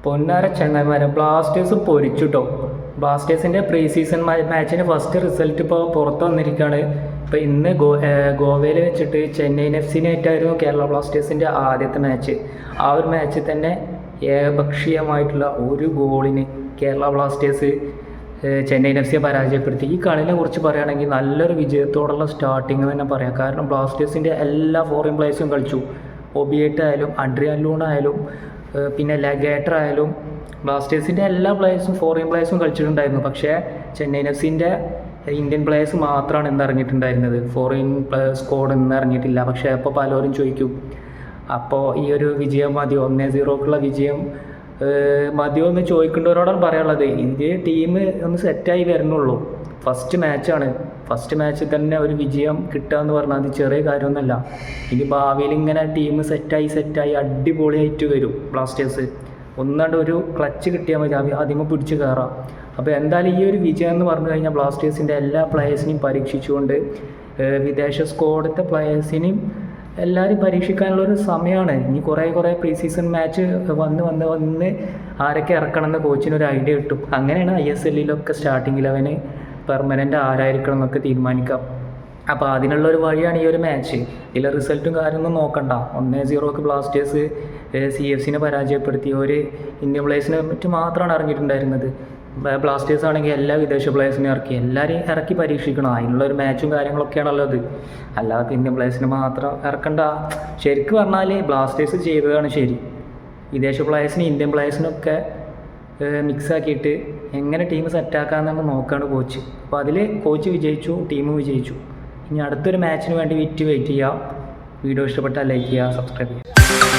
പൊന്നാര ചങ്ങായിമാരെ ബ്ലാസ്റ്റേഴ്സ് പൊരിച്ചുട്ടോ. ബ്ലാസ്റ്റേഴ്സിൻ്റെ പ്രീ സീസൺ മാച്ചിന് ഫസ്റ്റ് റിസൾട്ട് ഇപ്പോൾ പുറത്ത് വന്നിരിക്കുകയാണ്. ഇപ്പോൾ ഇന്ന് ഗോവയിൽ വെച്ചിട്ട് ചെന്നൈയിൻ എഫ്സിനായിട്ടായിരുന്നു കേരള ബ്ലാസ്റ്റേഴ്സിൻ്റെ ആദ്യത്തെ മാച്ച്. ആ ഒരു മാച്ചിൽ തന്നെ ഏകപക്ഷീയമായിട്ടുള്ള ഒരു ഗോളിന് കേരള ബ്ലാസ്റ്റേഴ്സ് ചെന്നൈയിൻ എഫ് സിയെ പരാജയപ്പെടുത്തി. ഈ കളിനെ കുറിച്ച് പറയുകയാണെങ്കിൽ നല്ലൊരു വിജയത്തോടുള്ള സ്റ്റാർട്ടിങ് തന്നെ പറയാം. കാരണം ബ്ലാസ്റ്റേഴ്സിൻ്റെ എല്ലാ ഫോറിൻ പ്ലേയേഴ്സും കളിച്ചു. ഒബിയേറ്റ് ആയാലും അഡ്രിയാൻ ലൂണ ആയാലും പിന്നെ ലഗേറ്റർ ആയാലും ബ്ലാസ്റ്റേഴ്സിൻ്റെ എല്ലാ പ്ലേയേഴ്സും ഫോറിൻ പ്ലേയേഴ്സും കളിച്ചിട്ടുണ്ടായിരുന്നു. പക്ഷേ ചെന്നൈയിൻ എഫ് സിൻ്റെ ഇന്ത്യൻ പ്ലേയേഴ്സ് മാത്രമാണ് ഇന്ന് ഇറങ്ങിയിട്ടുണ്ടായിരുന്നത്. ഫോറിൻ സ്ക്വാഡ് ഇന്ന് ഇറങ്ങിയിട്ടില്ല. പക്ഷേ അപ്പോൾ പലരും ചോദിക്കും, അപ്പോൾ ഈ ഒരു വിജയം മതിയോ, 1-0ക്കുള്ള വിജയം മതിയോ എന്ന് ചോദിക്കേണ്ടവരോടാണ് പറയാനുള്ളത്. ഇന്ത്യ ടീം ഒന്ന് സെറ്റായി വരുന്നുള്ളൂ. ഫസ്റ്റ് മാച്ചിൽ തന്നെ ഒരു വിജയം കിട്ടുക എന്ന് പറഞ്ഞാൽ അത് ചെറിയ കാര്യമൊന്നുമല്ല. ഇനി ഭാവിയിൽ ഇങ്ങനെ ടീം സെറ്റായി അടിപൊളിയായിട്ട് വരും ബ്ലാസ്റ്റേഴ്സ്. ഒന്നാണ്ട് ഒരു ക്ലച്ച് കിട്ടിയാൽ മതി, ആദ്യമേ പിടിച്ച് കയറാം. അപ്പോൾ എന്തായാലും ഈ ഒരു വിജയം എന്ന് പറഞ്ഞു കഴിഞ്ഞാൽ ബ്ലാസ്റ്റേഴ്സിൻ്റെ എല്ലാ പ്ലേയേഴ്സിനെയും പരീക്ഷിച്ചുകൊണ്ട് വിദേശ സ്ക്വാഡത്തെ പ്ലേയേഴ്സിനെയും എല്ലാവരും പരീക്ഷിക്കാനുള്ളൊരു സമയമാണ്. ഇനി കുറേ പ്രീ സീസൺ മാച്ച് വന്ന് ആരൊക്കെ ഇറക്കണം എന്ന് കോച്ചിനൊരു ഐഡിയ കിട്ടും. അങ്ങനെയാണ് ISLലൊക്കെ സ്റ്റാർട്ടിങ് 11 പെർമനൻ്റ് ആരായിരിക്കണം എന്നൊക്കെ തീരുമാനിക്കാം. അപ്പോൾ അതിനുള്ളൊരു വഴിയാണ് ഈ ഒരു മാച്ച്. ഇതിലെ റിസൾട്ടും കാര്യമൊന്നും നോക്കണ്ട. 1-0ക്ക് ബ്ലാസ്റ്റേഴ്സ് CFCനെ പരാജയപ്പെടുത്തി. ഒരു ഇന്ത്യൻ പ്ലേയേഴ്സിനെ പറ്റി മാത്രമാണ് ഇറങ്ങിയിട്ടുണ്ടായിരുന്നത്. ബ്ലാസ്റ്റേഴ്സ് ആണെങ്കിൽ എല്ലാ വിദേശ പ്ലേയേഴ്സിനെ എല്ലാവരെയും ഇറക്കി പരീക്ഷിക്കണം. അതിനുള്ളൊരു മാച്ചും കാര്യങ്ങളൊക്കെയാണല്ലോ അത്. അല്ലാതെ ഇന്ത്യൻ പ്ലേയേഴ്സിനെ മാത്രം ഇറക്കണ്ട. ശരിക്കും പറഞ്ഞാൽ ബ്ലാസ്റ്റേഴ്സ് ചെയ്തതാണ് ശരി. വിദേശ പ്ലേയേഴ്സിനും ഇന്ത്യൻ പ്ലേയേഴ്സിനൊക്കെ മിക്സാക്കിയിട്ട് എങ്ങനെ ടീം സെറ്റാക്കാമെന്ന് നോക്കുകയാണ് കോച്ച്. അപ്പോൾ അതിൽ കോച്ച് വിജയിച്ചു, ടീം വിജയിച്ചു. ഇനി അടുത്തൊരു മാച്ചിന് വേണ്ടി വെയിറ്റ് ചെയ്യുക. വീഡിയോ ഇഷ്ടപ്പെട്ടാൽ ലൈക്ക് ചെയ്യുക, സബ്സ്ക്രൈബ് ചെയ്യുക.